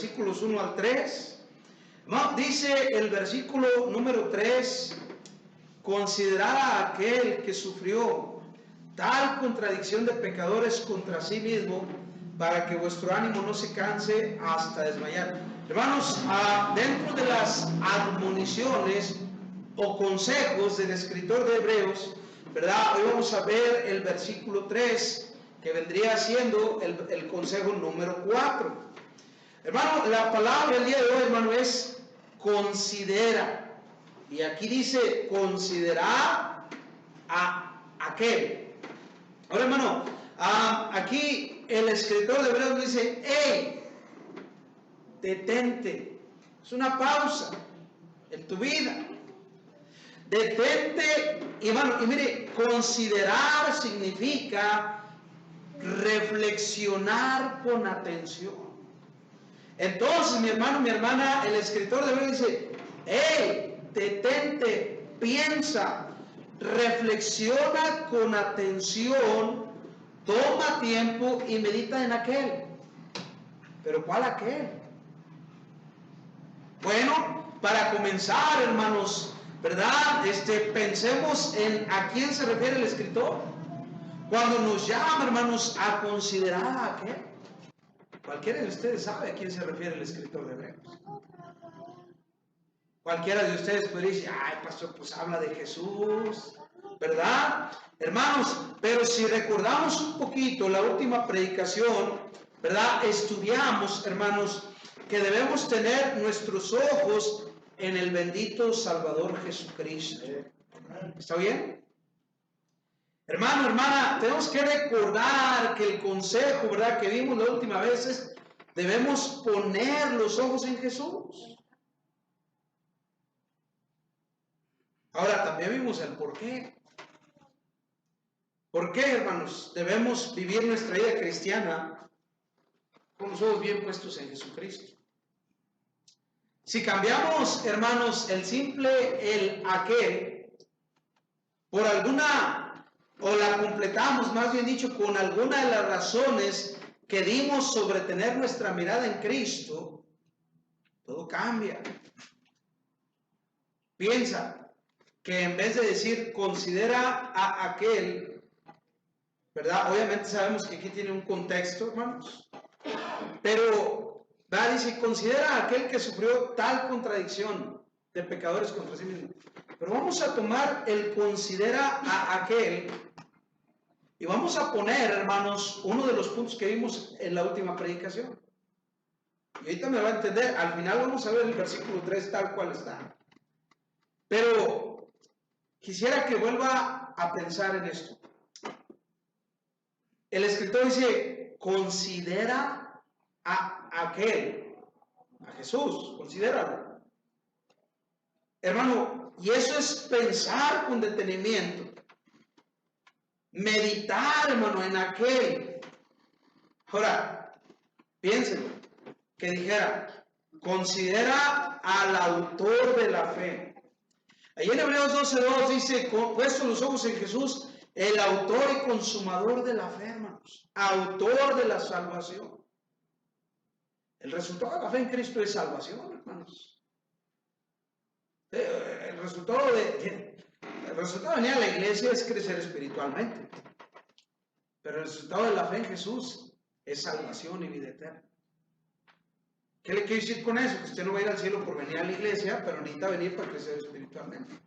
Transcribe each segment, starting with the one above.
versículos 1 al 3. Dice el versículo número 3, considerad a aquel que sufrió tal contradicción de pecadores contra sí mismo, para que vuestro ánimo no se canse hasta desmayar. Hermanos, dentro de las admoniciones o consejos del escritor de Hebreos, ¿verdad? Hoy vamos a ver el versículo 3, que vendría siendo el consejo número 4. Hermano, la palabra del día de hoy, hermano, es considera. Y aquí dice, considera a aquel. Ahora, hermano, aquí el escritor de Hebreos dice, hey, detente. Es una pausa en tu vida. Detente, hermano, y mire, considerar significa reflexionar con atención. Entonces, mi hermano, mi hermana, el escritor de Hebreos dice, hey, detente, piensa, reflexiona con atención, toma tiempo y medita en aquel. ¿Pero cuál aquel? Bueno, para comenzar, hermanos, ¿verdad? Pensemos en a quién se refiere el escritor cuando nos llama, hermanos, a considerar a aquel. Cualquiera de ustedes sabe a quién se refiere el escritor de Hebreos. Cualquiera de ustedes puede decir, ay, pastor, pues habla de Jesús, ¿verdad? Hermanos, pero si recordamos un poquito la última predicación, ¿verdad? Estudiamos, hermanos, que debemos tener nuestros ojos en el bendito Salvador Jesucristo. ¿Está bien? Hermano, hermana, tenemos que recordar que el consejo, ¿verdad?, que vimos la última vez es, debemos poner los ojos en Jesús. Ahora, también vimos el por qué. ¿Por qué, hermanos, debemos vivir nuestra vida cristiana con los ojos bien puestos en Jesucristo? Si cambiamos, hermanos, el aquel, por alguna, o la completamos, más bien dicho, con alguna de las razones que dimos sobre tener nuestra mirada en Cristo, todo cambia. Piensa que en vez de decir considera a aquel, ¿verdad? Obviamente sabemos que aquí tiene un contexto, hermanos, pero ¿verdad? Dice considera a aquel que sufrió tal contradicción de pecadores contra sí mismo. Pero vamos a tomar el considera a aquel y vamos a poner, hermanos, uno de los puntos que vimos en la última predicación. Y ahorita me va a entender, al final vamos a ver el versículo 3 tal cual está. Pero quisiera que vuelva a pensar en esto. El escritor dice, considera a aquel, a Jesús, considéralo. Hermano, y eso es pensar con detenimiento. Meditar, hermano, en aquel. Ahora, piénsenlo, que dijera, considera al autor de la fe. Ahí en Hebreos 12:2 dice, puesto los ojos en Jesús, el autor y consumador de la fe, hermanos, autor de la salvación. El resultado de la fe en Cristo es salvación, hermanos. El resultado de venir a la iglesia es crecer espiritualmente. Pero el resultado de la fe en Jesús es salvación y vida eterna. ¿Qué le quiero decir con eso? Que usted no va a ir al cielo por venir a la iglesia, pero necesita venir para crecer espiritualmente.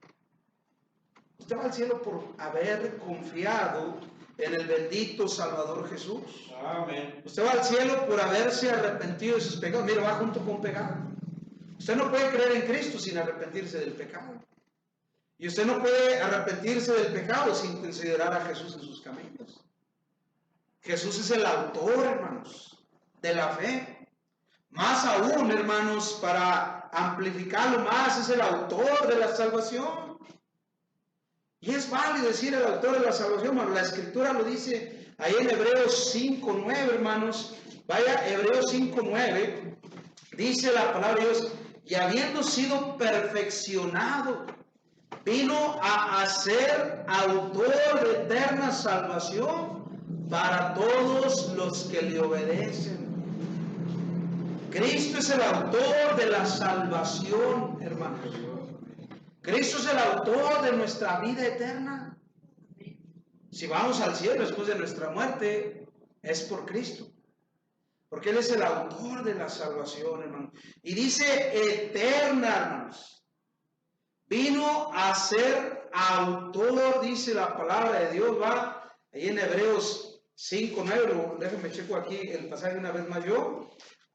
Usted va al cielo por haber confiado en el bendito Salvador Jesús. Amén. Usted va al cielo por haberse arrepentido de sus pecados. Mira, va junto con pecado. Usted no puede creer en Cristo sin arrepentirse del pecado. Y usted no puede arrepentirse del pecado sin considerar a Jesús en sus caminos. Jesús es el autor, hermanos, de la fe. Más aún, hermanos, para amplificarlo más, es el autor de la salvación. Y es válido decir el autor de la salvación, hermano. La Escritura lo dice ahí en Hebreos 5:9, hermanos. Vaya, Hebreos 5:9, dice la palabra de Dios, y habiendo sido perfeccionado, vino a ser autor de eterna salvación para todos los que le obedecen. Cristo es el autor de la salvación, hermanos. Cristo es el autor de nuestra vida eterna. Si vamos al cielo después de nuestra muerte, es por Cristo. Porque Él es el autor de la salvación, hermanos. Y dice eterna, hermanos. Vino a ser autor, dice la palabra de Dios, va ahí en Hebreos 5:9, déjenme checo aquí el pasaje una vez más yo.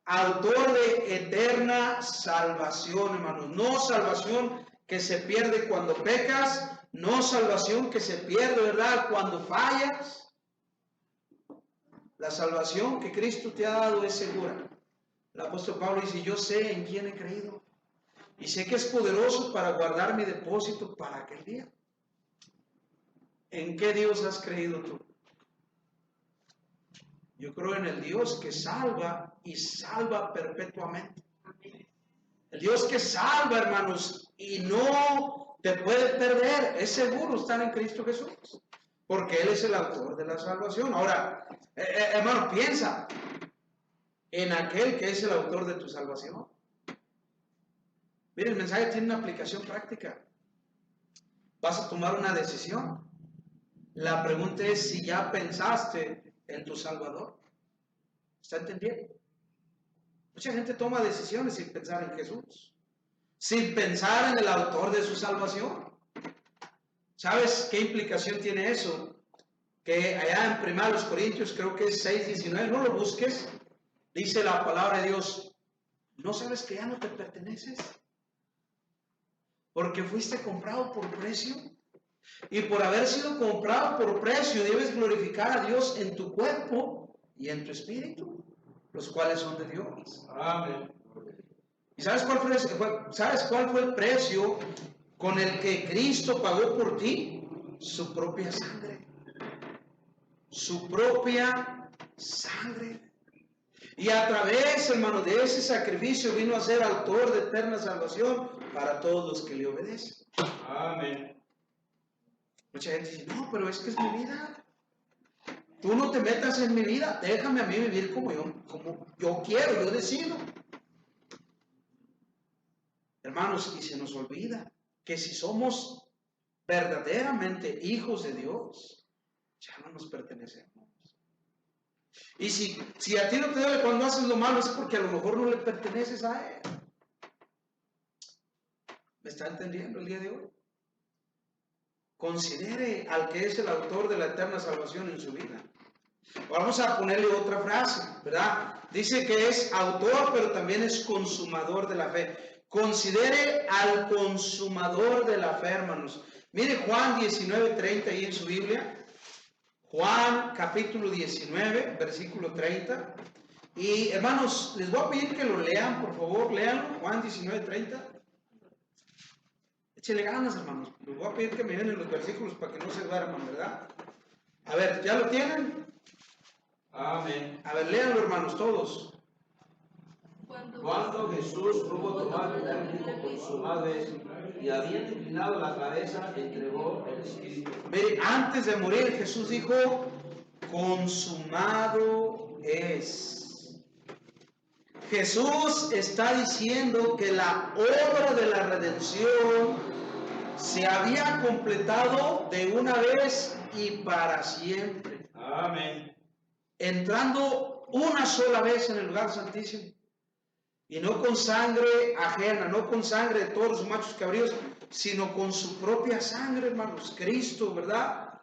Autor de eterna salvación, hermanos. No salvación que se pierde cuando pecas, no salvación que se pierde, ¿verdad?, cuando fallas. La salvación que Cristo te ha dado es segura. El apóstol Pablo dice, yo sé en quién he creído y sé que es poderoso para guardar mi depósito para aquel día. ¿En qué Dios has creído tú? Yo creo en el Dios que salva y salva perpetuamente. El Dios que salva, hermanos, y no te puede perder. Es seguro estar en Cristo Jesús, porque Él es el autor de la salvación. Ahora, hermano, piensa en aquel que es el autor de tu salvación. Mire, el mensaje tiene una aplicación práctica. Vas a tomar una decisión. La pregunta es si ya pensaste en tu Salvador. ¿Está entendiendo? Mucha gente toma decisiones sin pensar en Jesús, sin pensar en el autor de su salvación. ¿Sabes qué implicación tiene eso? Que allá en 1 Corintios, creo que es 6:19, no lo busques, dice la palabra de Dios, ¿no sabes que ya no te perteneces? Porque fuiste comprado por precio. Y por haber sido comprado por precio, debes glorificar a Dios en tu cuerpo y en tu espíritu, los cuales son de Dios. Amén. ¿Y sabes cuál fue el precio con el que Cristo pagó por ti? Su propia sangre. Su propia sangre. Y a través, hermano, de ese sacrificio vino a ser autor de eterna salvación para todos los que le obedecen. Amén. Mucha gente dice, no, pero es que es mi vida. Tú no te metas en mi vida, déjame a mí vivir como yo quiero, yo decido. Hermanos, y se nos olvida que si somos verdaderamente hijos de Dios, ya no nos pertenecemos. Y si a ti no te duele cuando haces lo malo, es porque a lo mejor no le perteneces a Él. ¿Me está entendiendo el día de hoy? Considere al que es el autor de la eterna salvación en su vida. Vamos a ponerle otra frase, ¿verdad? Dice que es autor, pero también es consumador de la fe. Considere al consumador de la fe, hermanos. Mire Juan 19:30 ahí en su Biblia. Juan capítulo 19, versículo 30. Y hermanos, les voy a pedir que lo lean, por favor, léanlo. Juan 19:30. Échale ganas, hermanos. Les voy a pedir que me den los versículos para que no se duerman, ¿verdad? A ver, ¿ya lo tienen? Amén. A ver, léanlo, hermanos, todos. Cuando Jesús hubo tomado el cántico con su madre y habiendo inclinado la cabeza, entregó el Espíritu. Mire, antes de morir, Jesús dijo, consumado es. Jesús está diciendo que la obra de la redención se había completado de una vez y para siempre. Amén. Entrando una sola vez en el lugar santísimo. Y no con sangre ajena, no con sangre de todos los machos cabríos, sino con su propia sangre, hermanos. Cristo, ¿verdad?,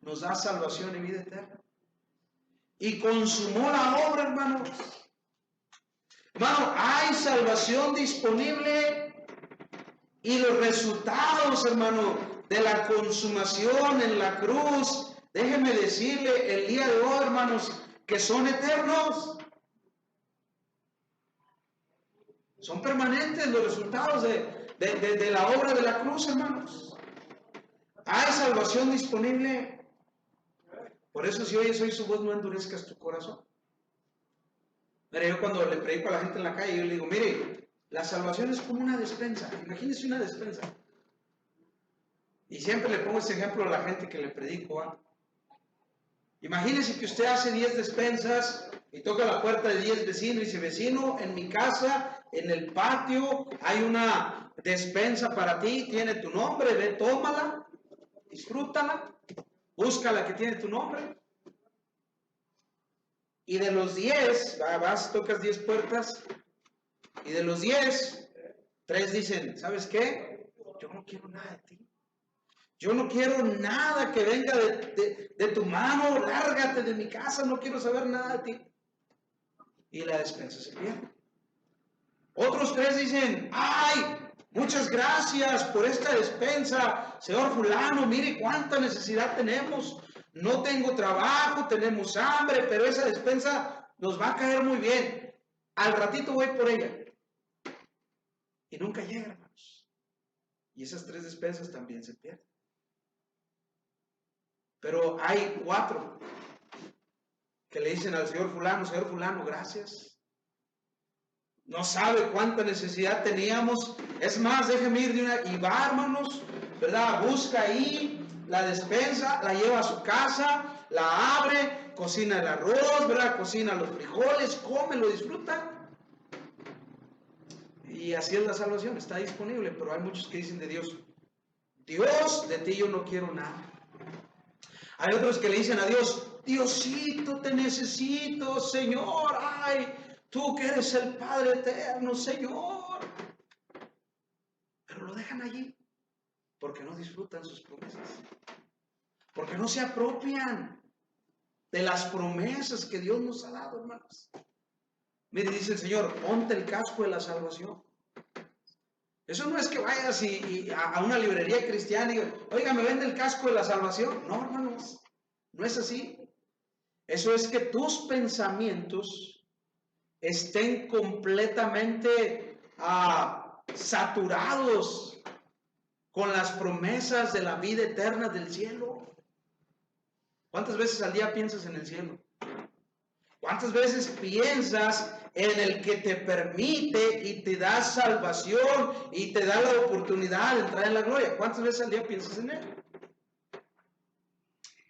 nos da salvación y vida eterna. Y consumó la obra, hermanos. Hermano, hay salvación disponible y los resultados, hermano, de la consumación en la cruz, déjeme decirle el día de hoy, hermanos, que son eternos. Son permanentes los resultados de la obra de la cruz, hermanos. Hay salvación disponible. Por eso si oyes hoy su voz, no endurezcas tu corazón. Mira, yo cuando le predico a la gente en la calle, yo le digo, mire, la salvación es como una despensa. Imagínese una despensa. Y siempre le pongo ese ejemplo a la gente que le predico. Imagínese que usted hace 10 despensas y toca la puerta de 10 vecinos y dice, vecino, en mi casa, en el patio, hay una despensa para ti, tiene tu nombre, ve, tómala, disfrútala, busca la que tiene tu nombre. Y de los 10, vas, tocas 10 puertas, y de los 10, 3 dicen, ¿sabes qué? Yo no quiero nada de ti. Yo no quiero nada que venga de tu mano, lárgate de mi casa, no quiero saber nada de ti. Y la despensa se pierde. Otros 3 dicen, ay, muchas gracias por esta despensa, señor fulano, mire cuánta necesidad tenemos. No tengo trabajo, tenemos hambre, pero esa despensa nos va a caer muy bien. Al ratito voy por ella. Y nunca llega, hermanos. Y esas 3 despensas también se pierden. Pero hay 4 que le dicen al señor fulano, gracias. No sabe cuánta necesidad teníamos. Es más, déjeme ir de una... Y va, hermanos, ¿verdad? Busca ahí la despensa, la lleva a su casa, la abre, cocina el arroz, ¿verdad? Cocina los frijoles, come, lo disfruta. Y así es la salvación, está disponible. Pero hay muchos que dicen de Dios, Dios, de ti yo no quiero nada. Hay otros que le dicen a Dios, Diosito, te necesito, Señor, ay, tú que eres el Padre eterno, Señor. Pero lo dejan allí, porque no disfrutan sus promesas, porque no se apropian de las promesas que Dios nos ha dado, hermanos. Mire, dice el Señor, ponte el casco de la salvación. Eso no es que vayas a una librería cristiana y digas, oiga, ¿me vende el casco de la salvación? No, hermanos, no es así. Eso es que tus pensamientos estén completamente saturados con las promesas de la vida eterna del cielo. ¿Cuántas veces al día piensas en el cielo? ¿Cuántas veces piensas en el que te permite y te da salvación y te da la oportunidad de entrar en la gloria? ¿Cuántas veces al día piensas en él?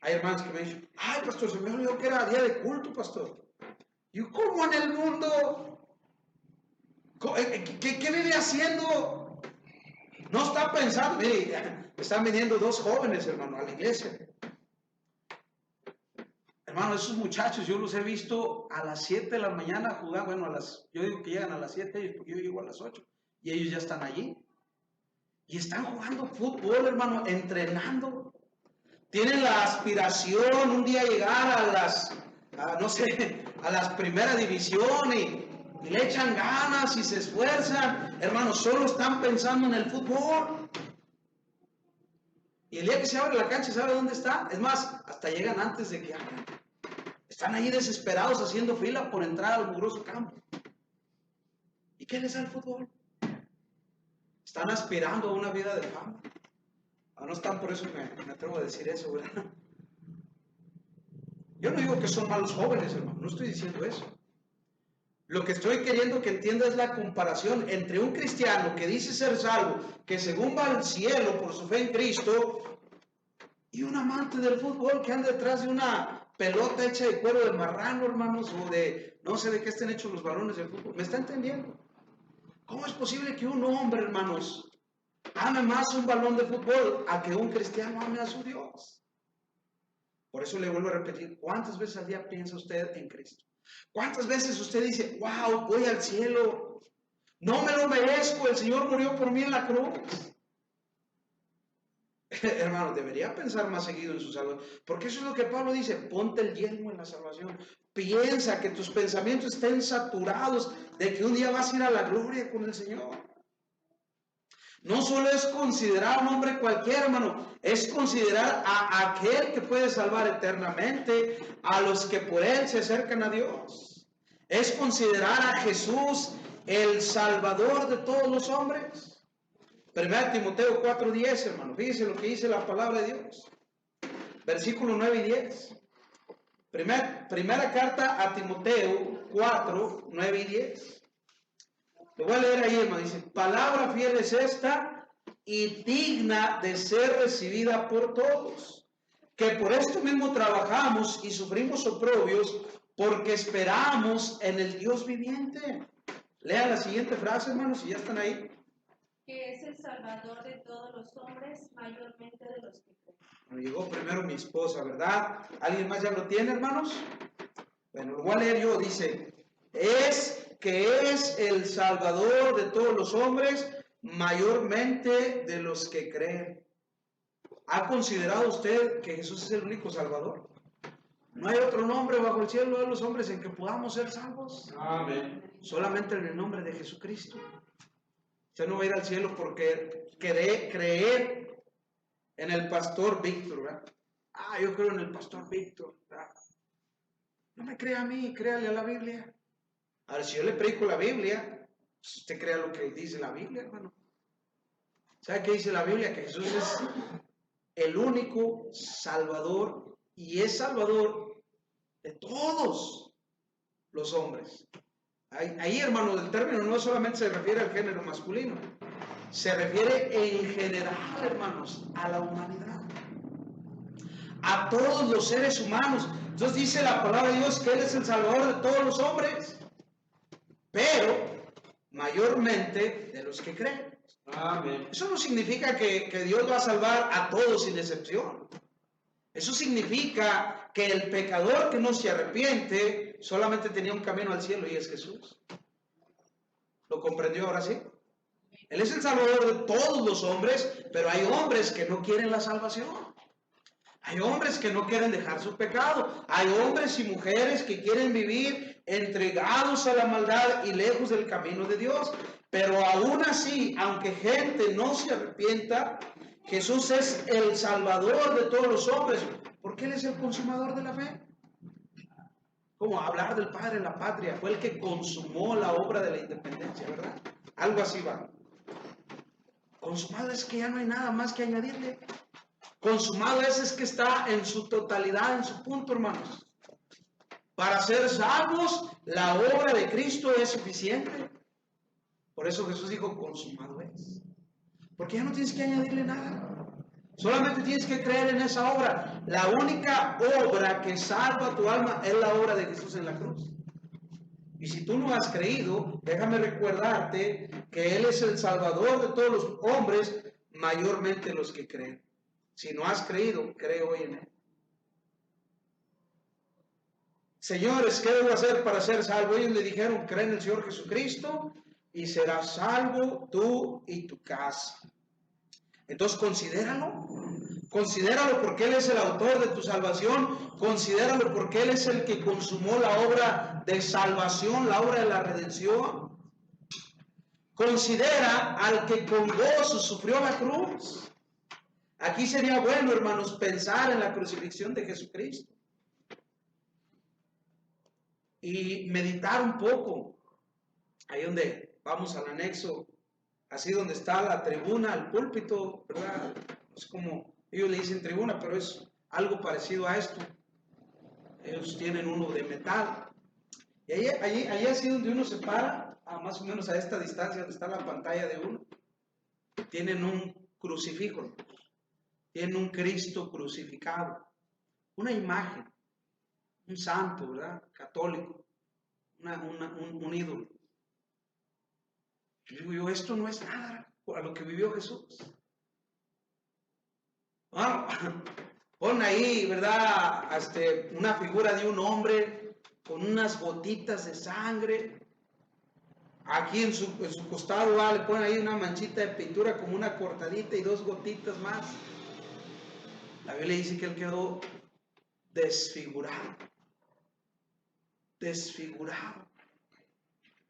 Hay hermanos que me dicen, ay, pastor, se me olvidó que era día de culto, pastor. ¿Y cómo en el mundo? ¿Qué vive haciendo? No está pensando. Mire, están viniendo 2 jóvenes, hermano, a la iglesia. Hermano, esos muchachos yo los he visto a las 7 de la mañana jugar. Bueno, yo digo que llegan a las 7, porque yo llego a las 8. Y ellos ya están allí. Y están jugando fútbol, hermano, entrenando. Tienen la aspiración un día llegar a las primera división y le echan ganas y se esfuerzan. Hermanos, solo están pensando en el fútbol. Y el día que se abre la cancha, ¿sabe dónde está? Es más, hasta llegan antes de que abran. Están ahí desesperados haciendo fila por entrar al mugroso campo. ¿Y qué les da el fútbol? Están aspirando a una vida de fama. No están, por eso me atrevo a decir eso, ¿verdad? Yo no digo que son malos jóvenes, hermano, no estoy diciendo eso. Lo que estoy queriendo que entienda es la comparación entre un cristiano que dice ser salvo, que según va al cielo por su fe en Cristo, y un amante del fútbol que anda detrás de una pelota hecha de cuero de marrano, hermanos, o de, no sé de qué estén hechos los balones del fútbol. ¿Me está entendiendo? ¿Cómo es posible que un hombre, hermanos, ame más un balón de fútbol a que un cristiano ame a su Dios? Por eso le vuelvo a repetir, ¿cuántas veces al día piensa usted en Cristo? ¿Cuántas veces usted dice, wow, voy al cielo? No me lo merezco, el Señor murió por mí en la cruz. Hermano, debería pensar más seguido en su salvación, porque eso es lo que Pablo dice, ponte el yelmo en la salvación. Piensa que tus pensamientos estén saturados de que un día vas a ir a la gloria con el Señor. No solo es considerar a un hombre cualquiera, hermano, es considerar a aquel que puede salvar eternamente, a los que por él se acercan a Dios. Es considerar a Jesús el Salvador de todos los hombres. 1 Timoteo 4:10, hermano, fíjese lo que dice la palabra de Dios. Versículos 9 y 10. Primera carta a Timoteo 4, 9 y 10. Lo voy a leer ahí, hermano. Dice, palabra fiel es esta y digna de ser recibida por todos, que por esto mismo trabajamos y sufrimos oprobios, porque esperamos en el Dios viviente. Lea la siguiente frase, hermanos, si ya están ahí. Que es el Salvador de todos los hombres, mayormente de los que creen. Bueno, llegó primero mi esposa, ¿verdad? ¿Alguien más ya lo tiene, hermanos? Bueno, lo voy a leer yo. Dice, que es el Salvador de todos los hombres, mayormente de los que creen. ¿Ha considerado usted que Jesús es el único Salvador? No hay otro nombre bajo el cielo de los hombres en que podamos ser salvos. Amén. Solamente en el nombre de Jesucristo. Usted no va a ir al cielo porque creer en el pastor Víctor, ¿verdad? Yo creo en el pastor Víctor, ¿verdad? No me crea a mí, créale a la Biblia. Ahora, si yo le predico la Biblia, pues usted crea lo que dice la Biblia, hermano. ¿Sabe qué dice la Biblia? Que Jesús es el único Salvador y es Salvador de todos los hombres. Ahí, hermanos, el término no solamente se refiere al género masculino, se refiere en general, hermanos, a la humanidad, a todos los seres humanos. Entonces dice la palabra de Dios que Él es el Salvador de todos los hombres, pero mayormente de los que creen. Amén. Eso no significa que Dios va a salvar a todos sin excepción. Eso significa que el pecador que no se arrepiente solamente tenía un camino al cielo y es Jesús. ¿Lo comprendió ahora sí? Él es el Salvador de todos los hombres, pero hay hombres que no quieren la salvación. Hay hombres que no quieren dejar su pecado. Hay hombres y mujeres que quieren vivir entregados a la maldad y lejos del camino de Dios. Pero aún así, aunque gente no se arrepienta, Jesús es el Salvador de todos los hombres, porque Él es el consumador de la fe. Como hablar del Padre en la patria, fue el que consumó la obra de la independencia, ¿verdad? Algo así va. Consumado es que ya no hay nada más que añadirle. Consumado es que está en su totalidad, en su punto, hermanos. Para ser salvos, la obra de Cristo es suficiente. Por eso Jesús dijo, consumado es. Porque ya no tienes que añadirle nada. Solamente tienes que creer en esa obra. La única obra que salva a tu alma es la obra de Jesús en la cruz. Y si tú no has creído, déjame recordarte que Él es el Salvador de todos los hombres, mayormente los que creen. Si no has creído, cree hoy en Él. Señores, ¿qué debo hacer para ser salvo? Ellos le dijeron, cree en el Señor Jesucristo y serás salvo tú y tu casa. Entonces considéralo porque Él es el autor de tu salvación, considéralo porque Él es el que consumó la obra de salvación, la obra de la redención. Considera al que con gozo sufrió la cruz. Aquí sería bueno, hermanos, pensar en la crucifixión de Jesucristo y meditar un poco. Ahí donde vamos al anexo, así donde está la tribuna, el púlpito, ¿verdad? Es como, ellos le dicen tribuna, pero es algo parecido a esto. Ellos tienen uno de metal. Y allí así donde uno se para, más o menos a esta distancia donde está la pantalla de uno, tienen un crucifijo, tienen un Cristo crucificado, una imagen, un santo, ¿verdad? Católico, un ídolo. Yo digo, esto no es nada a lo que vivió Jesús. Bueno, pon ahí, ¿verdad? Una figura de un hombre con unas gotitas de sangre. Aquí en su costado, le ponen ahí una manchita de pintura como una cortadita y 2 gotitas más. La Biblia dice que él quedó desfigurado. Desfigurado.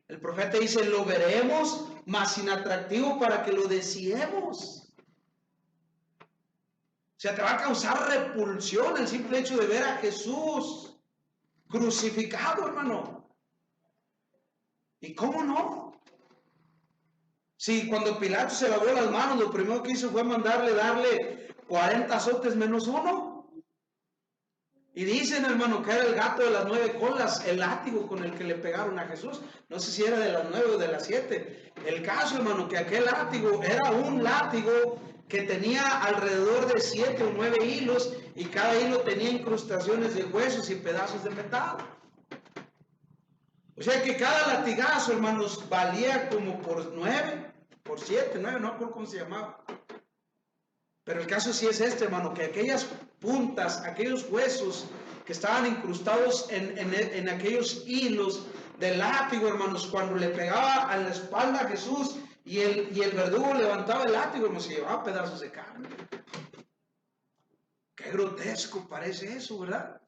El profeta dice, lo veremos, mas inatractivo para que lo deseemos. O sea, te va a causar repulsión el simple hecho de ver a Jesús crucificado, hermano. ¿Y cómo no? Si cuando Pilato se lavó las manos, lo primero que hizo fue darle 40 azotes menos 1. Y dicen, hermano, que era el gato de las 9 colas, el látigo con el que le pegaron a Jesús. No sé si era de las 9 o de las 7. El caso, hermano, que aquel látigo era un látigo que tenía alrededor de 7 o 9 hilos y cada hilo tenía incrustaciones de huesos y pedazos de metal. O sea que cada latigazo, hermanos, valía como por 9, por 7, 9, no recuerdo cómo se llamaba. Pero el caso sí es este, hermano, que aquellas puntas, aquellos huesos que estaban incrustados en aquellos hilos del látigo, hermanos, cuando le pegaba a la espalda a Jesús y el verdugo levantaba el látigo, hermanos, se llevaba pedazos de carne. Qué grotesco parece eso, ¿verdad?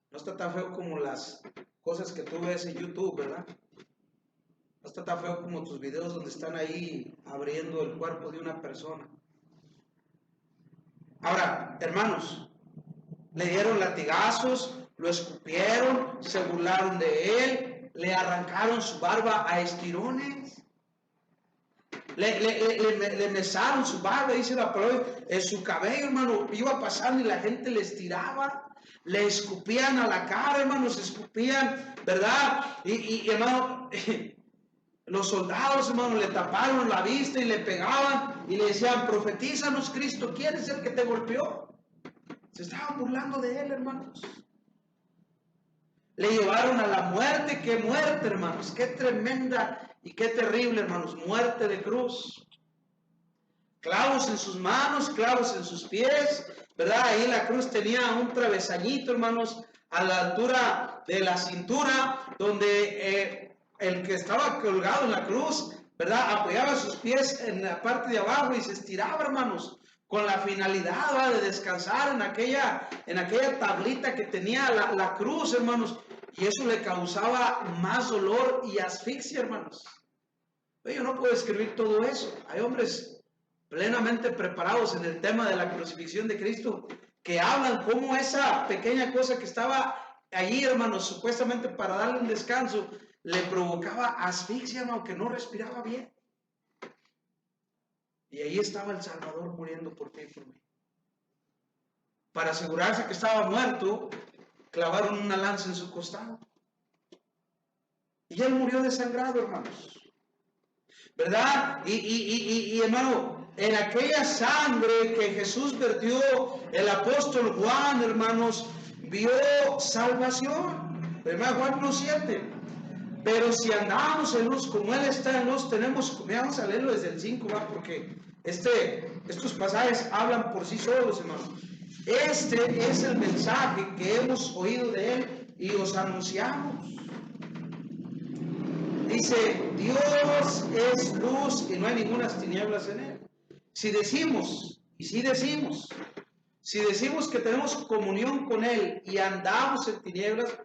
No está tan feo como las cosas que tú ves en YouTube, ¿verdad? No está tan feo como tus videos donde están ahí abriendo el cuerpo de una persona. Ahora, hermanos, le dieron latigazos, lo escupieron, se burlaron de él, le arrancaron su barba a estirones, le mesaron su barba, dice la palabra, en su cabello, hermano, iba pasando y la gente le estiraba, le escupían a la cara, hermanos, escupían, ¿verdad? Y hermano, los soldados, hermano, le taparon la vista y le pegaban y le decían, profetízanos, Cristo, ¿quién es el que te golpeó? Se estaban burlando de él, hermanos. Le llevaron a la muerte. ¡Qué muerte, hermanos! ¡Qué tremenda y qué terrible, hermanos! Muerte de cruz. Clavos en sus manos, clavos en sus pies, ¿verdad? Ahí la cruz tenía un travesañito, hermanos, a la altura de la cintura, donde el que estaba colgado en la cruz, ¿verdad? Apoyaba sus pies en la parte de abajo y se estiraba, hermanos, con la finalidad, ¿verdad?, de descansar en aquella tablita que tenía la cruz, hermanos, y eso le causaba más dolor y asfixia, hermanos. Yo no puedo escribir todo eso. Hay hombres plenamente preparados en el tema de la crucifixión de Cristo que hablan cómo esa pequeña cosa que estaba allí, hermanos, supuestamente para darle un descanso, le provocaba asfixia, hermano, que no respiraba bien. Y ahí estaba el Salvador muriendo por ti y por mí. Para asegurarse que estaba muerto, clavaron una lanza en su costado. Y él murió desangrado, hermanos. ¿Verdad? Y hermano, en aquella sangre que Jesús vertió, el apóstol Juan, hermanos, vio salvación. 1 Juan 1:7. Pero si andamos en luz como Él está en luz, vamos a leerlo desde el 5, ¿va? Porque estos pasajes hablan por sí solos, hermanos. Este es el mensaje que hemos oído de Él y os anunciamos. Dice, Dios es luz y no hay ninguna tinieblas en Él. Si decimos que tenemos comunión con Él y andamos en tinieblas,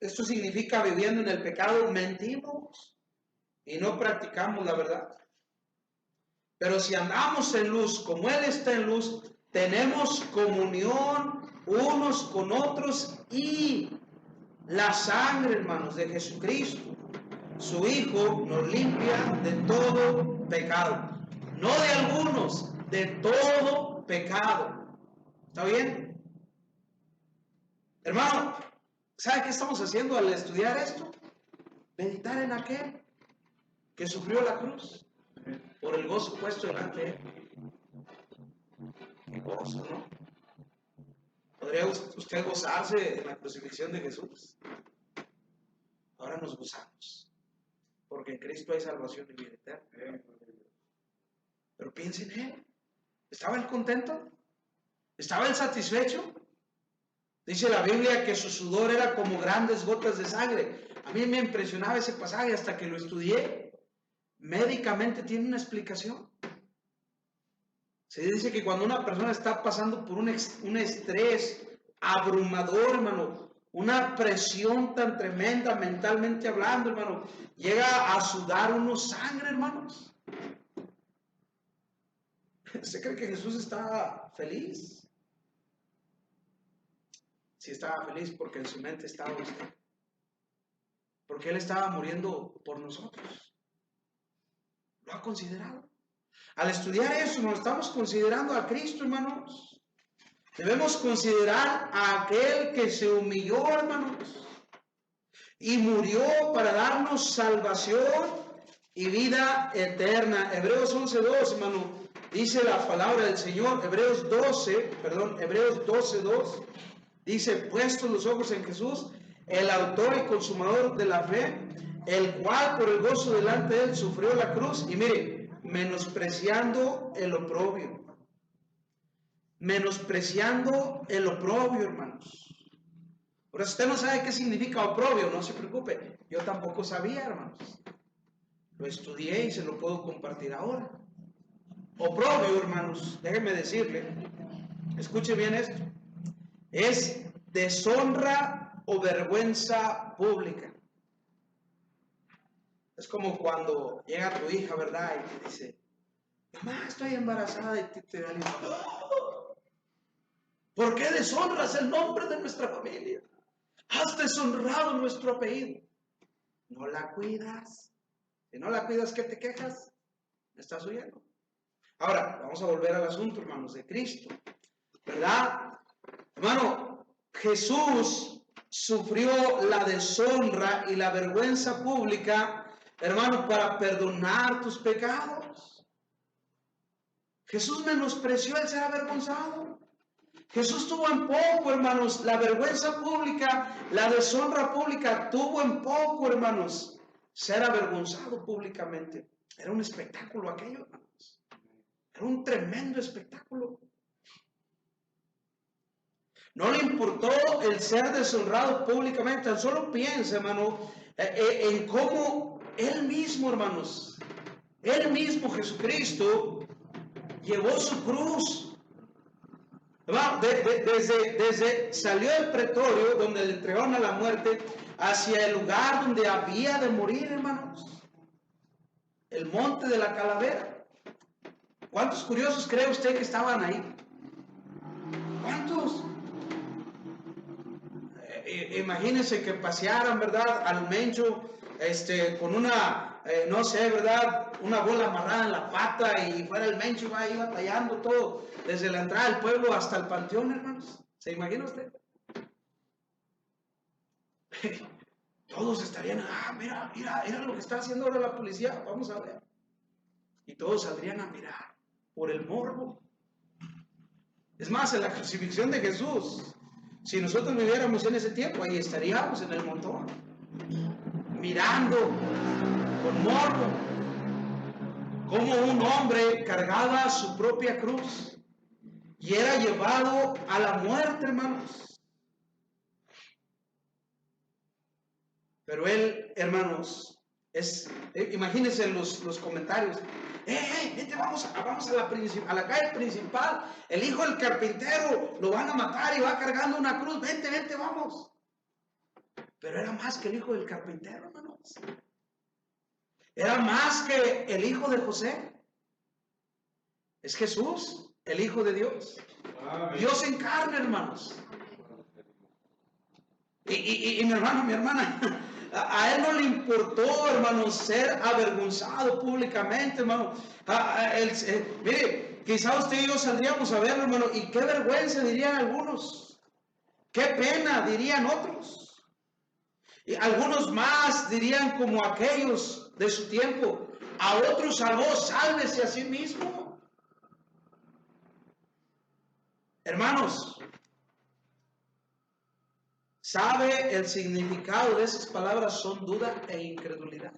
esto significa viviendo en el pecado, mentimos y no practicamos la verdad. Pero si andamos en luz, como Él está en luz, tenemos comunión unos con otros y la sangre, hermanos, de Jesucristo, su Hijo, nos limpia de todo pecado. No de algunos, de todo pecado. ¿Está bien? Hermano, ¿sabe qué estamos haciendo al estudiar esto? Meditar en aquel que sufrió la cruz por el gozo puesto delante de Él. Qué gozo, ¿no? ¿Podría usted gozarse en la crucifixión de Jesús? Ahora nos gozamos, porque en Cristo hay salvación y vida eterna. Pero piense en Él. ¿Estaba Él contento? ¿Estaba Él satisfecho? Dice la Biblia que su sudor era como grandes gotas de sangre. A mí me impresionaba ese pasaje hasta que lo estudié. Médicamente tiene una explicación. Se dice que cuando una persona está pasando por un estrés abrumador, hermano, una presión tan tremenda mentalmente hablando, hermano, llega a sudar uno sangre, hermanos. ¿Usted cree que Jesús estaba feliz? Sí estaba feliz porque en su mente estaba usted. Porque Él estaba muriendo por nosotros. ¿Lo ha considerado? Al estudiar eso, nos estamos considerando a Cristo, hermanos. Debemos considerar a aquel que se humilló, hermanos, y murió para darnos salvación y vida eterna. Hebreos 11:2, hermano, dice la palabra del Señor, Hebreos 12:2, dice, puestos los ojos en Jesús, el autor y consumador de la fe, el cual por el gozo delante de él sufrió la cruz, y mire, menospreciando el oprobio. Menospreciando el oprobio, hermanos. Por eso usted no sabe qué significa oprobio, no se preocupe. Yo tampoco sabía, hermanos. Lo estudié y se lo puedo compartir ahora. Oprobio, hermanos, déjenme decirle, escuche bien esto, es deshonra o vergüenza pública. Es como cuando llega tu hija, ¿verdad? Y te dice, mamá, estoy embarazada, y te da el hijo. ¿Por qué deshonras el nombre de nuestra familia? Has deshonrado nuestro apellido. No la cuidas. Si no la cuidas, ¿qué te quejas? ¿Me estás oyendo? Ahora, vamos a volver al asunto, hermanos, de Cristo. ¿Verdad? Hermano, Jesús sufrió la deshonra y la vergüenza pública, hermano, para perdonar tus pecados. Jesús menospreció el ser avergonzado. Jesús tuvo en poco, hermanos, la vergüenza pública, la deshonra pública, tuvo en poco, hermanos, ser avergonzado públicamente. Era un espectáculo aquello, hermanos. Era un tremendo espectáculo. No le importó el ser deshonrado públicamente. Tan solo piensa, hermano, en cómo él mismo, hermanos, él mismo, Jesucristo, llevó su cruz. Desde salió del pretorio donde le entregaron a la muerte hacia el lugar donde había de morir, hermanos, el monte de la calavera. ¿Cuántos curiosos cree usted que estaban ahí? ¿Cuántos? Imagínense que pasearan, ¿verdad?, al mencho con una, no sé, ¿verdad?, una bola amarrada en la pata, y fuera el mencho iba batallando todo, desde la entrada del pueblo hasta el panteón, hermanos. ¿Se imagina usted? Todos estarían, mira lo que está haciendo ahora la policía, vamos a ver. Y todos saldrían a mirar por el morbo. Es más, en la crucifixión de Jesús, si nosotros viviéramos en ese tiempo, ahí estaríamos en el montón, mirando con morbo cómo un hombre cargaba su propia cruz y era llevado a la muerte, hermanos. Pero él, hermanos, imagínense los comentarios. Vente, vamos a la calle principal. El hijo del carpintero lo van a matar y va cargando una cruz. Vente, vamos. Pero era más que el hijo del carpintero, hermanos. Era más que el hijo de José. Es Jesús, el Hijo de Dios. Amén. Dios en carne, hermanos. Y mi hermano, mi hermana, a él no le importó, hermanos, ser avergonzado públicamente, hermano. Mire, quizá usted y yo saldríamos a verlo, hermano, y qué vergüenza dirían algunos, qué pena dirían otros, y algunos más dirían como aquellos de su tiempo, a otros salvó, sálvese a sí mismo. Hermanos, ¿sabe el significado de esas palabras? Son duda e incredulidad.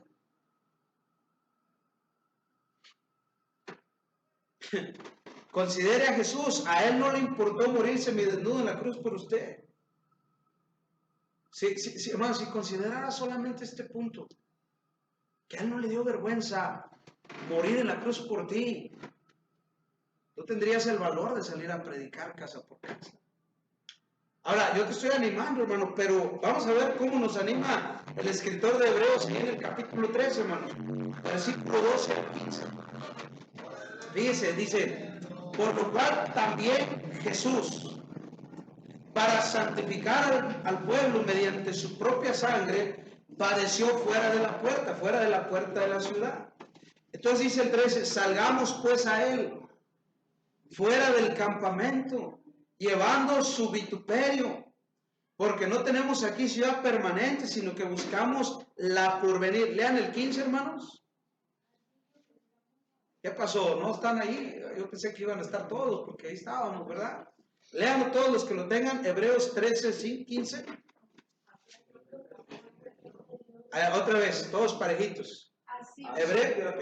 Considere a Jesús, a él no le importó morirse desnudo en la cruz por usted. Hermano, si considerara solamente este punto, que a él no le dio vergüenza morir en la cruz por ti, tú tendrías el valor de salir a predicar casa por casa. Ahora, yo te estoy animando, hermano, pero vamos a ver cómo nos anima el escritor de Hebreos en el capítulo 13, hermano, versículo 12 al 15. Fíjese, dice, por lo cual también Jesús, para santificar al pueblo mediante su propia sangre, padeció fuera de la puerta de la ciudad. Entonces dice el 13, salgamos pues a él, fuera del campamento, llevando su vituperio, porque no tenemos aquí ciudad permanente, sino que buscamos la porvenir. Lean el 15, hermanos. ¿Qué pasó? ¿No están ahí? Yo pensé que iban a estar todos, porque ahí estábamos, ¿verdad? Lean todos los que lo tengan, Hebreos 13, 15. Otra vez, todos parejitos. Así Hebreo,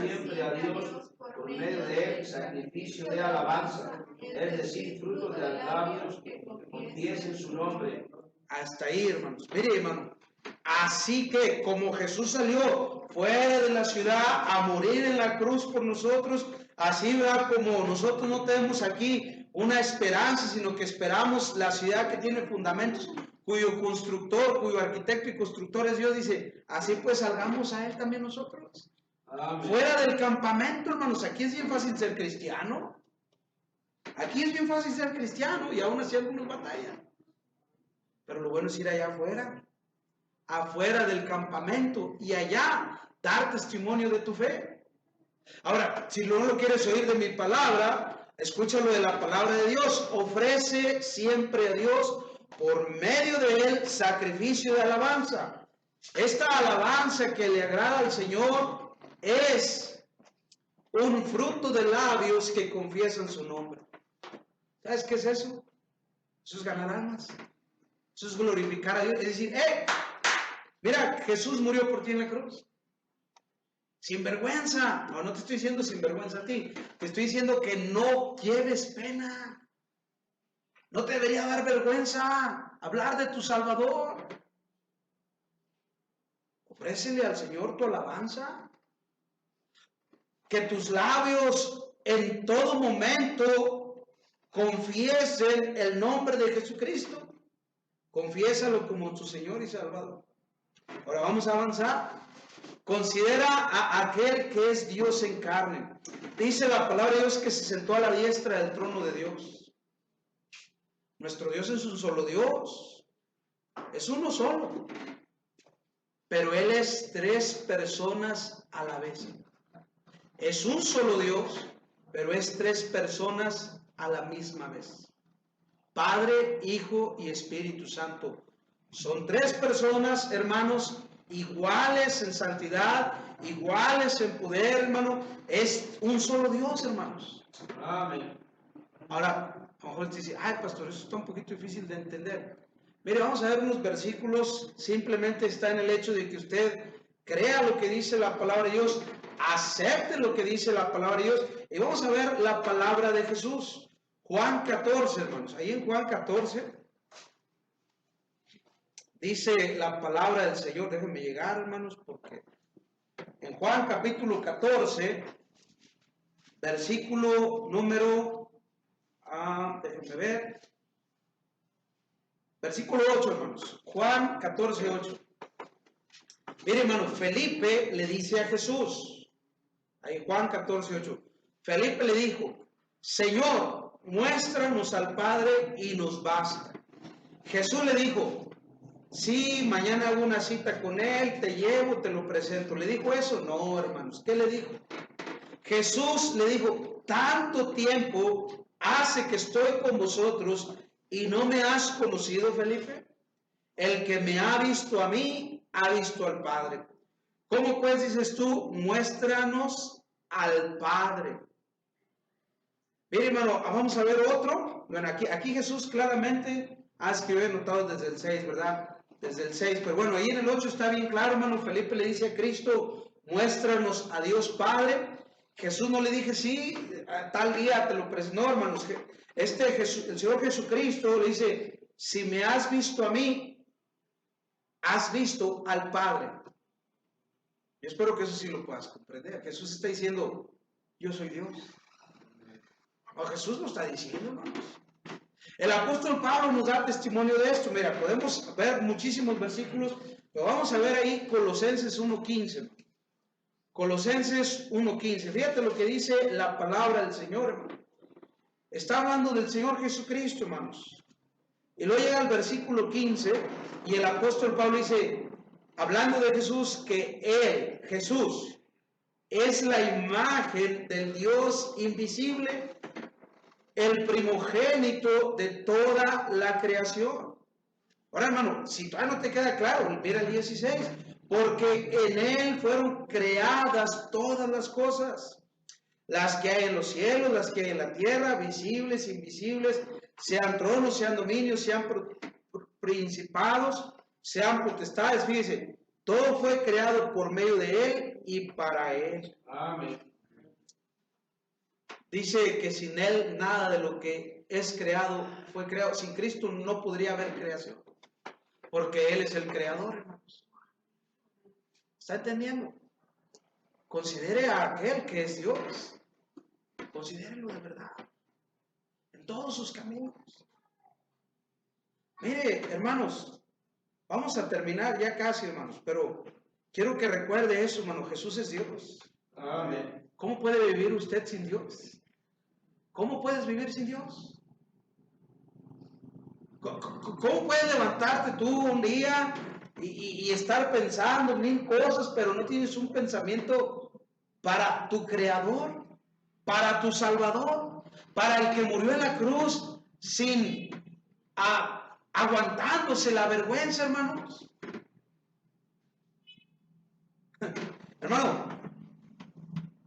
siempre a Dios por medio de él, sacrificio de alabanza, es decir, fruto de labios que confiesen su nombre. Hasta ahí, hermanos. Mire, hermano. Así que como Jesús salió fuera de la ciudad a morir en la cruz por nosotros, así va como nosotros no tenemos aquí una esperanza, sino que esperamos la ciudad que tiene fundamentos, cuyo constructor, cuyo arquitecto y constructor es Dios. Dice, así pues salgamos a él también nosotros. Amén. Fuera del campamento, hermanos. Aquí es bien fácil ser cristiano. Aquí es bien fácil ser cristiano y aún así algunos batallan. Pero lo bueno es ir allá afuera del campamento, y allá dar testimonio de tu fe. Ahora, si no lo quieres oír de mi palabra, escúchalo de la palabra de Dios. Ofrece siempre a Dios por medio de él sacrificio de alabanza. Esta alabanza que le agrada al Señor es un fruto de labios que confiesan su nombre. ¿Sabes qué es eso? Eso es ganar almas. Eso es glorificar a Dios. Es decir, mira, Jesús murió por ti en la cruz. Sin vergüenza. No te estoy diciendo sin vergüenza a ti. Te estoy diciendo que no lleves pena. No te debería dar vergüenza hablar de tu Salvador. Ofrécele al Señor tu alabanza. Que tus labios en todo momento confiesen el nombre de Jesucristo. Confiésalo como tu Señor y Salvador. Ahora vamos a avanzar. Considera a aquel que es Dios en carne. Dice la palabra de Dios que se sentó a la diestra del trono de Dios. Nuestro Dios es un solo Dios. Es uno solo. Pero Él es tres personas a la vez. Es un solo Dios, pero es tres personas a la misma vez. Padre, Hijo y Espíritu Santo. Son tres personas, hermanos, iguales en santidad, iguales en poder, hermano. Es un solo Dios, hermanos. Amén. Ahora, a lo mejor te dice, ay, pastor, eso está un poquito difícil de entender. Mire, vamos a ver unos versículos. Simplemente está en el hecho de que usted crea lo que dice la palabra de Dios, acepte lo que dice la palabra de Dios, y vamos a ver la palabra de Jesús. Juan 14, hermanos. Ahí en Juan 14 dice la palabra del Señor. Déjenme llegar, hermanos, porque en Juan capítulo 14, versículo número, déjenme ver, versículo 8, hermanos. Juan 14, 8. Mire, hermano, Felipe le dice a Jesús, ahí Juan 14, 8. Felipe le dijo, Señor, muéstranos al Padre y nos basta. Jesús le dijo, sí, mañana hago una cita con él, te llevo, te lo presento. ¿Le dijo eso? No, hermanos. ¿Qué le dijo? Jesús le dijo, tanto tiempo hace que estoy con vosotros y no me has conocido, Felipe. El que me ha visto a mí, ha visto al Padre. ¿Cómo pues dices tú, muéstranos al Padre? Mire, hermano, vamos a ver otro. Bueno, aquí Jesús claramente que yo he notado desde el 6, ¿verdad? Desde el 6, pero bueno, ahí en el 8 está bien claro, hermano. Felipe le dice a Cristo, muéstranos a Dios Padre. Jesús no le dije, sí, tal día te lo presento. No, hermanos, el Señor Jesucristo le dice, si me has visto a mí, has visto al Padre. Yo espero que eso sí lo puedas comprender. Jesús está diciendo, yo soy Dios. No, Jesús lo está diciendo, hermanos. El apóstol Pablo nos da testimonio de esto. Mira, podemos ver muchísimos versículos, pero vamos a ver ahí Colosenses 1:15. Colosenses 1:15. Fíjate lo que dice la palabra del Señor, hermano. Está hablando del Señor Jesucristo, hermanos. Y luego llega al versículo 15 y el apóstol Pablo dice, hablando de Jesús, que Él, Jesús, es la imagen del Dios invisible, el primogénito de toda la creación. Ahora, hermano, si todavía no te queda claro, mira el 16, porque en Él fueron creadas todas las cosas, las que hay en los cielos, las que hay en la tierra, visibles, invisibles, sean tronos, sean dominios, sean principados, sean potestades. Fíjese, todo fue creado por medio de Él y para Él. Amén. Dice que sin Él nada de lo que es creado fue creado. Sin Cristo no podría haber creación, porque Él es el creador, hermanos. ¿Está entendiendo? Considere a aquel que es Dios. Considérelo de verdad. En todos sus caminos. Mire, hermanos, vamos a terminar ya casi, hermanos, pero quiero que recuerde eso, hermano. Jesús es Dios. Amén. ¿Cómo puede vivir usted sin Dios? ¿Cómo puedes vivir sin Dios? ¿Cómo puedes levantarte tú un día y estar pensando en mil cosas, pero no tienes un pensamiento para tu Creador, para tu Salvador, para el que murió en la cruz sin aguantándose la vergüenza, hermanos? Hermano,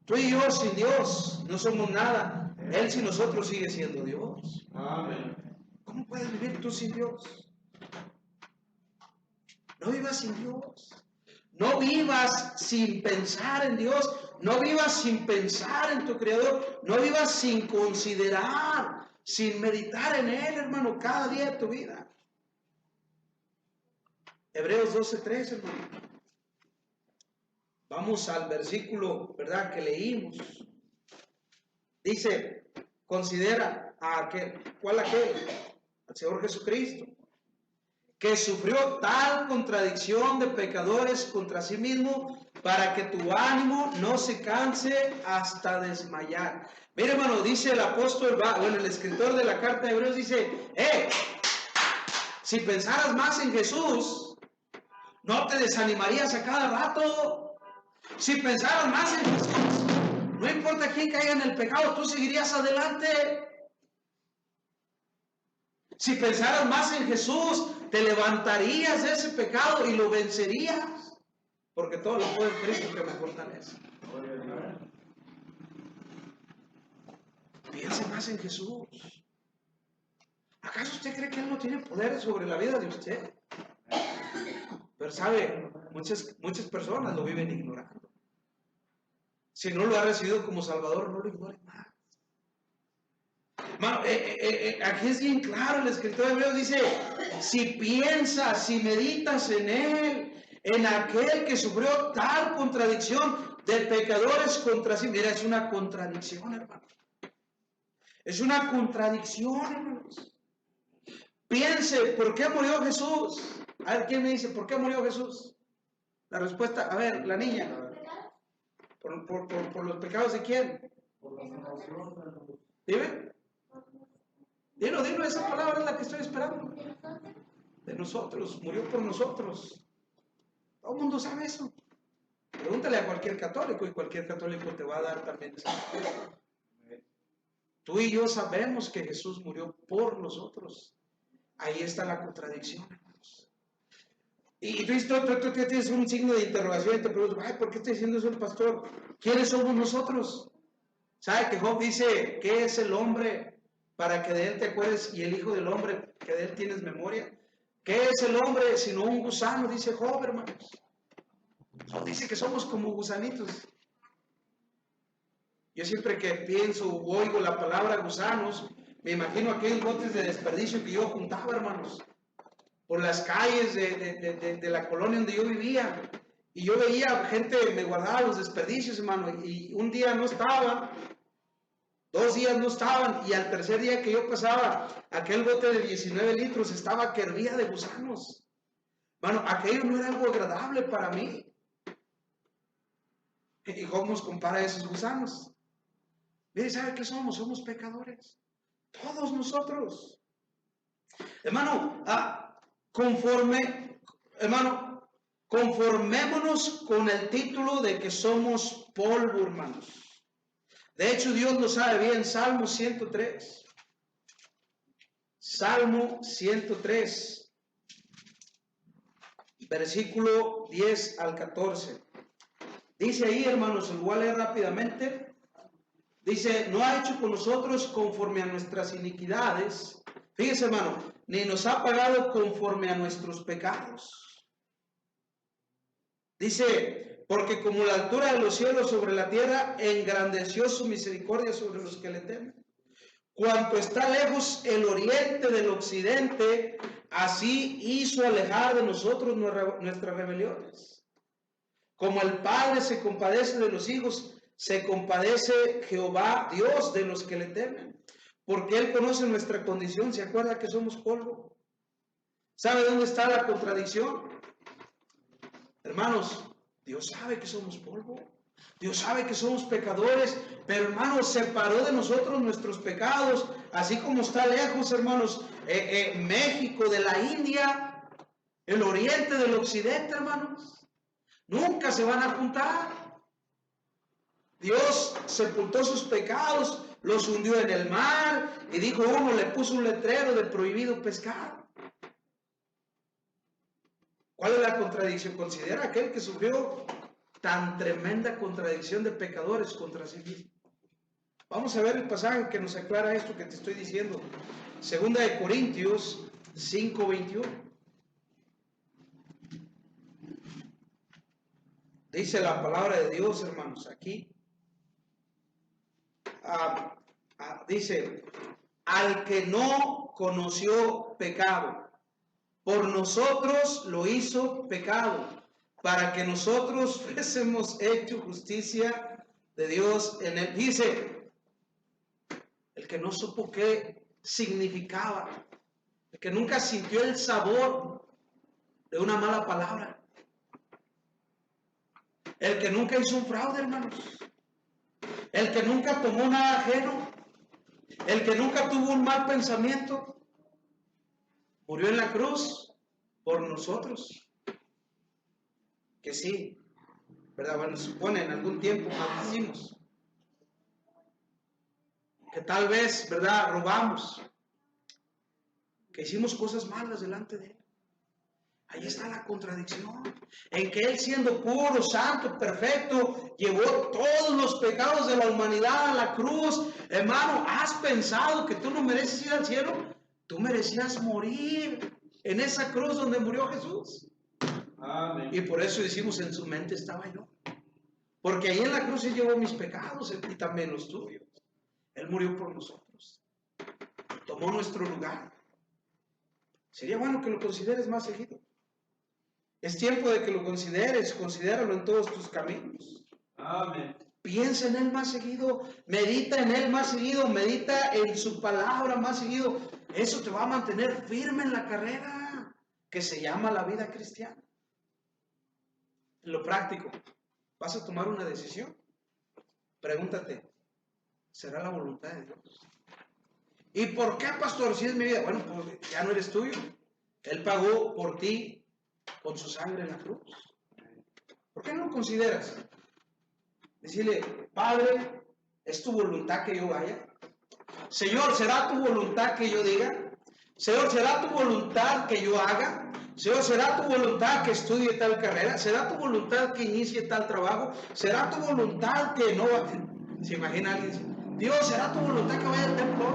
tú y yo sin Dios no somos nada. Él sin nosotros sigue siendo Dios. Amén. ¿Cómo puedes vivir tú sin Dios? No vivas sin Dios. No vivas sin pensar en Dios. No vivas sin pensar en tu Creador. No vivas sin considerar, sin meditar en Él, hermano, cada día de tu vida. Hebreos 12:3, hermano. Vamos al versículo, ¿verdad?, que leímos. Dice, considera a aquel, ¿cuál aquel? Al Señor Jesucristo, que sufrió tal contradicción de pecadores contra sí mismo, para que tu ánimo no se canse hasta desmayar. Mire, hermano, dice el apóstol, el escritor de la carta de Hebreos dice, si pensaras más en Jesús, no te desanimarías a cada rato. Si pensaras más en Jesús, no importa quién caiga en el pecado, tú seguirías adelante. Si pensaras más en Jesús, te levantarías de ese pecado y lo vencerías, porque todo lo puede en Cristo que me fortalece. Piense más en Jesús. ¿Acaso usted cree que Él no tiene poder sobre la vida de usted? Pero sabe, muchas personas lo viven ignorando. Si no lo ha recibido como Salvador, no lo ignore más. Hermano, aquí es bien claro, el escritor de Hebreos dice, si piensas, si meditas en Él, en aquel que sufrió tal contradicción de pecadores contra sí. Mira, es una contradicción, hermano. Es una contradicción, hermanos. Piense, ¿por qué murió Jesús? A ver, ¿quién me dice, ¿por qué murió Jesús? La respuesta, a ver, la niña. ¿Por los pecados de quién? Por la salvación. ¿Dime? Dilo, esa palabra es la que estoy esperando. De nosotros, murió por nosotros. Todo el mundo sabe eso. Pregúntale a cualquier católico y cualquier católico te va a dar también esa respuesta. Tú y yo sabemos que Jesús murió por nosotros. Ahí está la contradicción, hermanos. Y tú tienes un signo de interrogación y te preguntas, ¿por qué está diciendo eso el pastor? ¿Quiénes somos nosotros? ¿Sabe que Job dice, ¿qué es el hombre para que de él te acuerdes, y el hijo del hombre que de él tienes memoria? ¿Qué es el hombre sino un gusano? Dice Job, hermanos. Job dice que somos como gusanitos. Yo siempre que pienso o oigo la palabra gusanos, me imagino aquellos botes de desperdicio que yo juntaba, hermanos, por las calles de la colonia donde yo vivía. Y yo veía gente, me guardaba los desperdicios, hermano, y un día no estaban, 2 días no estaban, y al tercer día que yo pasaba, aquel bote de 19 litros estaba que hervía de gusanos. Hermano, aquello no era algo agradable para mí. ¿Y cómo nos compara a esos gusanos? Mire, ¿sabe qué somos? Somos pecadores. Todos nosotros. Hermano, conformémonos con el título de que somos polvo, hermanos. De hecho, Dios lo sabe bien. Salmo 103. Salmo 103. versículo 10 al 14. Dice ahí, hermanos, lo voy a leer rápidamente. Dice, no ha hecho con nosotros conforme a nuestras iniquidades. Fíjese, hermano, ni nos ha pagado conforme a nuestros pecados. Dice, porque como la altura de los cielos sobre la tierra, engrandeció su misericordia sobre los que le temen. Cuanto está lejos el oriente del occidente, así hizo alejar de nosotros nuestras rebeliones. Como el Padre se compadece de los hijos, se compadece Jehová, Dios, de los que le temen. Porque Él conoce nuestra condición, se acuerda que somos polvo. ¿Sabe dónde está la contradicción? Hermanos, Dios sabe que somos polvo. Dios sabe que somos pecadores, pero hermanos, separó de nosotros nuestros pecados, así como está lejos, hermanos, México de la India, el oriente del occidente, hermanos. Nunca se van a juntar. Dios sepultó sus pecados, los hundió en el mar y dijo uno, le puso un letrero de prohibido pescar. ¿Cuál es la contradicción? Considera aquel que sufrió tan tremenda contradicción de pecadores contra sí mismo. Vamos a ver el pasaje que nos aclara esto que te estoy diciendo. Segunda de Corintios 5:21. Dice la palabra de Dios, hermanos, aquí. Dice, al que no conoció pecado, por nosotros lo hizo pecado, para que nosotros fuésemos hecho justicia de Dios en él. Dice, el que no supo qué significaba, el que nunca sintió el sabor de una mala palabra, el que nunca hizo un fraude, hermanos, el que nunca tomó nada ajeno, el que nunca tuvo un mal pensamiento, murió en la cruz por nosotros. Que sí, ¿verdad? Bueno, supone en algún tiempo maldecimos, que tal vez, ¿verdad?, robamos, que hicimos cosas malas delante de Él. Ahí está la contradicción, en que Él, siendo puro, santo, perfecto, llevó todos los pecados de la humanidad a la cruz. Hermano, ¿has pensado que tú no mereces ir al cielo? Tú merecías morir en esa cruz donde murió Jesús. Amén. Y por eso decimos, en su mente estaba yo. Porque ahí en la cruz Él llevó mis pecados y también los tuyos. Él murió por nosotros. Tomó nuestro lugar. Sería bueno que lo consideres más seguido. Es tiempo de que lo consideres. Considéralo en todos tus caminos. Amén. Piensa en Él más seguido. Medita en Él más seguido. Medita en su palabra más seguido. Eso te va a mantener firme en la carrera que se llama la vida cristiana. En lo práctico, vas a tomar una decisión. Pregúntate, ¿será la voluntad de Dios? ¿Y por qué, pastor? Si es mi vida. Bueno, pues ya no eres tuyo. Él pagó por ti con su sangre en la cruz. ¿Por qué no lo consideras? Decirle, Padre, ¿es tu voluntad que yo vaya? Señor, ¿será tu voluntad que yo diga? Señor, ¿será tu voluntad que yo haga? Señor, ¿será tu voluntad que estudie tal carrera? ¿Será tu voluntad que inicie tal trabajo? ¿Será tu voluntad que no? ¿Se imagina alguien? Dios, ¿será tu voluntad que vaya al templo?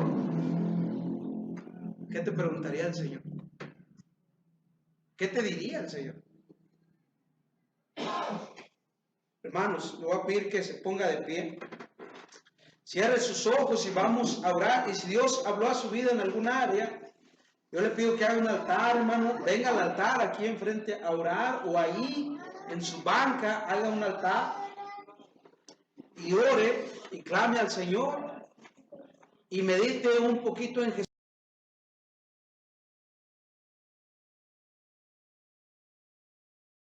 ¿Qué te preguntaría el Señor? ¿Qué te diría el Señor? Hermanos, le voy a pedir que se ponga de pie. Cierre sus ojos y vamos a orar. Y si Dios habló a su vida en alguna área, yo le pido que haga un altar, hermano. Venga al altar aquí enfrente a orar, o ahí en su banca haga un altar y ore y clame al Señor y medite un poquito en Jesús.